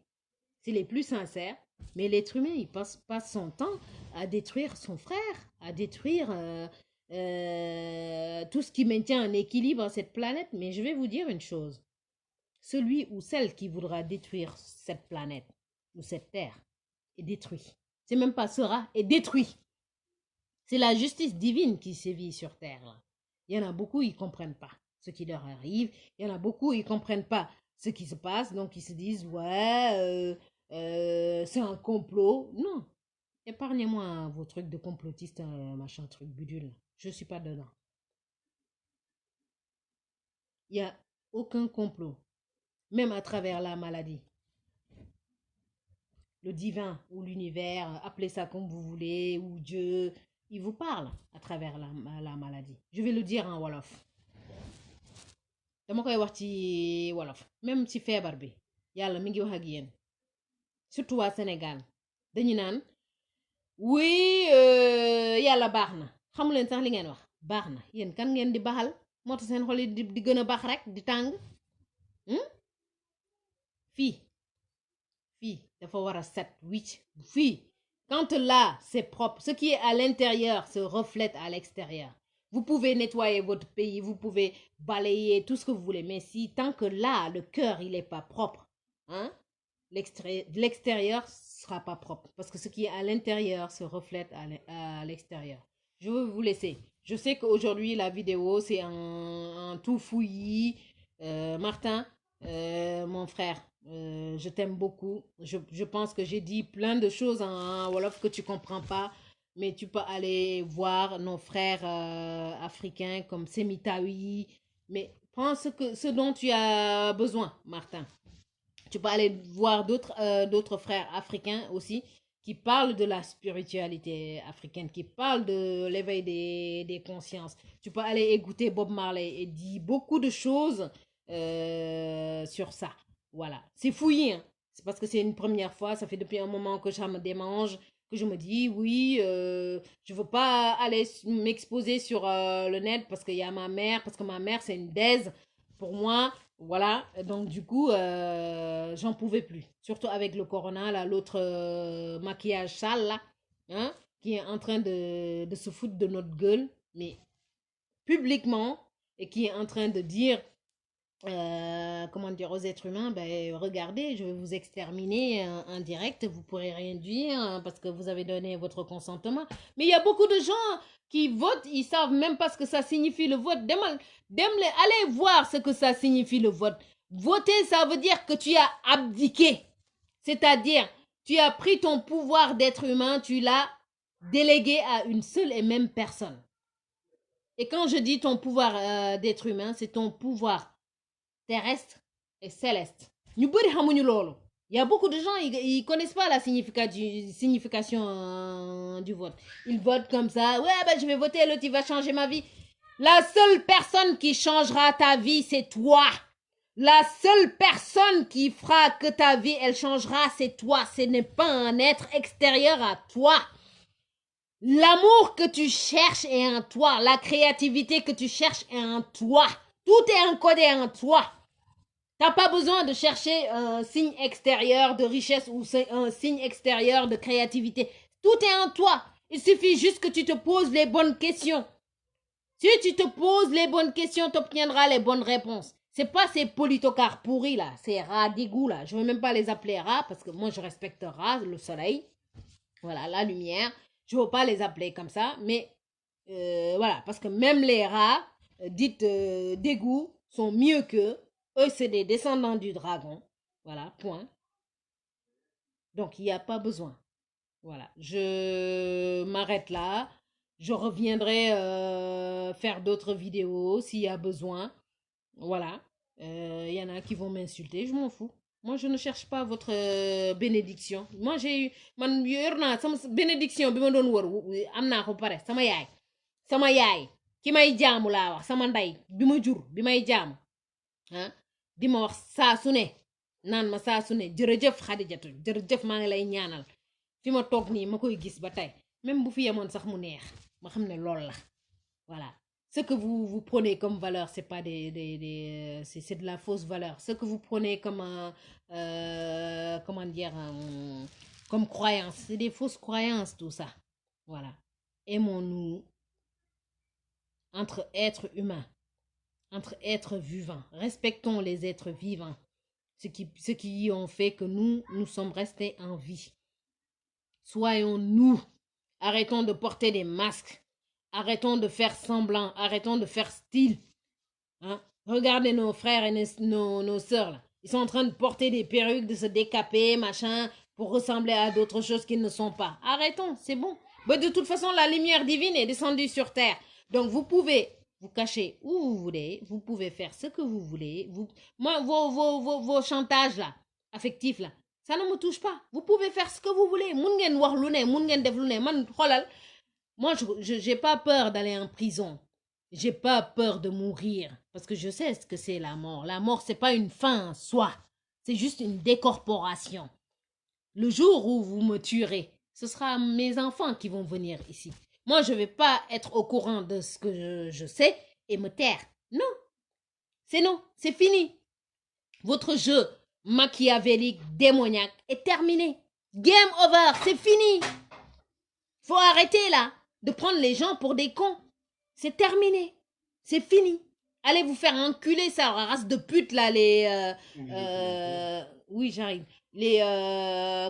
C'est les plus sincères. Mais l'être humain, il passe son temps à détruire son frère, à détruire tout ce qui maintient un équilibre à cette planète. Mais je vais vous dire une chose. Celui ou celle qui voudra détruire cette planète ou cette terre est détruit. C'est même pas sera, est détruit. C'est la justice divine qui sévit sur terre. Là. Il y en a beaucoup, ils ne comprennent pas ce qui leur arrive. Il y en a beaucoup, ils ne comprennent pas ce qui se passe. Donc, ils se disent, ouais, c'est un complot. Non. Épargnez-moi vos trucs de complotiste, machin, truc bidule. Je ne suis pas dedans. Il n'y a aucun complot. Même à travers la maladie. Le divin ou l'univers, appelez ça comme vous voulez, ou Dieu, il vous parle à travers la maladie. Je vais le dire en Wolof. dama koy wax ci Wolof. Même ci feebar bi yàlla mi ngi wax ak yéen surtout waa Sénégal dañu naan oui yàlla baax na xamu leen sax li ngeen wax baax na yéen kan ngeen di baxal moo tax seen xol yi di gën a baax rek di tàng fii fii dafa war a set wicc fii quand là c'est propre ce qui est à l'intérieur se reflète à l'extérieur. Vous pouvez nettoyer votre pays, vous pouvez balayer tout ce que vous voulez, mais si tant que là le cœur il est pas propre, hein, l'extérieur sera pas propre parce que ce qui est à l'intérieur se reflète à l'extérieur. Je veux vous laisser. Je sais qu'aujourd'hui la vidéo c'est un tout fouillis. Martin, mon frère, je t'aime beaucoup. Je pense que j'ai dit plein de choses en Wolof que tu comprends pas. Mais tu peux aller voir nos frères africains comme Semitawi. Mais prends ce dont tu as besoin, Martin. Tu peux aller voir d'autres frères africains aussi qui parlent de la spiritualité africaine, qui parlent de l'éveil des consciences. Tu peux aller écouter Bob Marley et dire beaucoup de choses sur ça. Voilà. C'est fouillé. Hein. C'est parce que c'est une première fois. Ça fait depuis un moment que ça me démange que je me dis oui, je veux pas aller m'exposer sur le net parce qu'il y a ma mère, parce que ma mère c'est une daise pour moi, voilà. Donc du coup, j'en pouvais plus. Surtout avec le corona, là, l'autre maquillage sale là, hein, qui est en train de se foutre de notre gueule, mais publiquement, et qui est en train de dire comment dire aux êtres humains, ben, regardez, je vais vous exterminer en direct, vous pourrez rien dire hein, parce que vous avez donné votre consentement. Mais il y a beaucoup de gens qui votent, ils savent même pas ce que ça signifie le vote. Allez voir ce que ça signifie le vote. Voter, ça veut dire que tu as abdiqué. C'est-à-dire, tu as pris ton pouvoir d'être humain, tu l'as délégué à une seule et même personne. Et quand je dis ton pouvoir d'être humain, c'est ton pouvoir terrestre et céleste. Ñu bëri xamuñu loolu. Il y a beaucoup de gens, ils connaissent pas la signification du vote. Ils votent comme ça. Ouais, ben je vais voter, l'autre, il va changer ma vie. La seule personne qui changera ta vie, c'est toi. La seule personne qui fera que ta vie, elle changera, c'est toi. Ce n'est pas un être extérieur à toi. L'amour que tu cherches est en toi. La créativité que tu cherches est en toi. Tout est encodé en toi. T'as pas besoin de chercher un signe extérieur de richesse ou un signe extérieur de créativité. Tout est en toi. Il suffit juste que tu te poses les bonnes questions. Si tu te poses les bonnes questions, tu obtiendras les bonnes réponses. C'est pas ces politocards pourris là, ces rats d'égout là. Je veux même pas les appeler rats parce que moi je respecte rats, le soleil. Voilà, la lumière. Je veux pas les appeler comme ça, mais voilà, parce que même les rats dites d'égout sont mieux qu'eux. Eux, c'est des descendants du dragon. Voilà, point. Donc, il n'y a pas besoin. Voilà, je m'arrête là. Je reviendrai faire d'autres vidéos s'il y a besoin. Voilà. Il y en a qui vont m'insulter, je m'en fous. Moi, je ne cherche pas votre bénédiction. Moi, j'ai eu... Man, sama bénédiction bi ma doon wër am naa ko pare sama yaay. Sama yaay ki may jaamu laa wax sama ndey bi ma jur bi may jaamu ah di ma wax saa su ne naan ma saa su ne jërëjëf Xadijatu jërëjëf maa ngi lay ñaanal fi ma toog nii ma koy gis ba tey même bu fi yemoon sax mu neex ma xam ne lool la voilà. Ce que vous prenez comme valeur, c'est pas c'est de la fausse valeur. Ce que vous prenez comme comment dire, comme croyance, c'est des fausses croyances, tout ça. Voilà. Aimons-nous entre êtres humains, entre êtres vivants. Respectons les êtres vivants. Ce qui ont fait que nous sommes restés en vie. Soyons-nous. Arrêtons de porter des masques. Arrêtons de faire semblant, arrêtons de faire style. Hein? Regardez nos frères et nos sœurs là. Ils sont en train de porter des perruques, de se décaper, machin, pour ressembler à d'autres choses qu'ils ne sont pas. Arrêtons, c'est bon. Mais de toute façon, la lumière divine est descendue sur terre. Donc vous pouvez vous cacher où vous voulez, vous pouvez faire ce que vous voulez. Moi, vos chantages là, affectifs là, ça ne me touche pas. Vous pouvez faire ce que vous voulez. Moun ngeen wax lu ne, moun ngeen def lu ne. Man xolal. Moi, je n'ai pas peur d'aller en prison. J'ai pas peur de mourir. Parce que je sais ce que c'est la mort. La mort, c'est pas une fin en soi. C'est juste une décorporation. Le jour où vous me tuerez, ce sera mes enfants qui vont venir ici. Moi, je ne vais pas être au courant de ce que je sais et me taire. Non. C'est fini. Votre jeu machiavélique, démoniaque est terminé. Game over, c'est fini. Faut arrêter là de prendre les gens pour des cons. C'est terminé. C'est fini. Allez vous faire enculer, ça, race de pute, là, oui, j'arrive.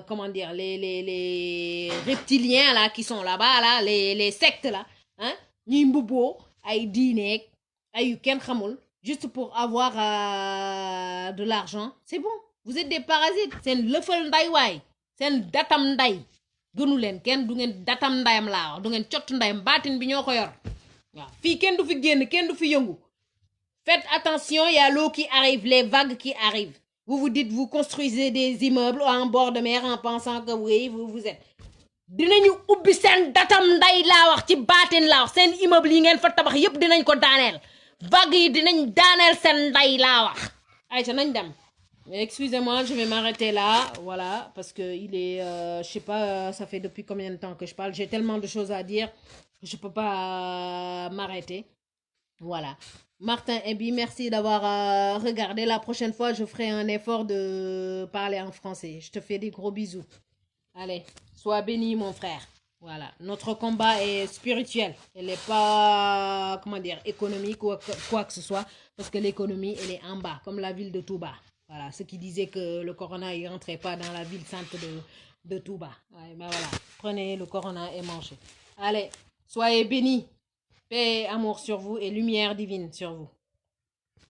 Comment dire, les reptiliens, là, qui sont là-bas, là, les sectes, là. Hein? Nimbubo, ay dinek, ay ken khamoul, juste pour avoir de l'argent. C'est bon. Vous êtes des parasites. C'est un leufel ndaiwai. C'est un datam ndai. Gënu leen kenn du ngeen datam ndayam laa wax du ngeen cott ndayam baatin bi ñoo ko yor waaw fii kenn du fi génn kenn du fi yëngu. Faites attention, il y a l'eau qui arrive, les vagues qui arrivent. Vous dites, vous construisez des immeubles en bord de mer en pensant que oui, vous êtes. Dinañu ubbi seen datam nday laa wax ci baatin laa wax seen immeuble yi ngeen fa tabax yépp dinañ ko daaneel. Vagues yi dinañ daaneel seen nday laa wax. Aïcha nañ dem. Excusez-moi, je vais m'arrêter là, voilà, parce que il est, je sais pas, ça fait depuis combien de temps que je parle, j'ai tellement de choses à dire, je peux pas m'arrêter, voilà. Martin Ebi, merci d'avoir regardé, la prochaine fois, je ferai un effort de parler en français, je te fais des gros bisous, allez, sois béni mon frère, voilà, notre combat est spirituel, il n'est pas, comment dire, économique ou quoi que ce soit, parce que l'économie, elle est en bas, comme la ville de Touba. Voilà, ceux qui disaient que le corona ne rentrait pas dans la ville sainte de Touba. Ouais, ben voilà, prenez le corona et mangez. Allez, soyez bénis. Paix et amour sur vous et lumière divine sur vous.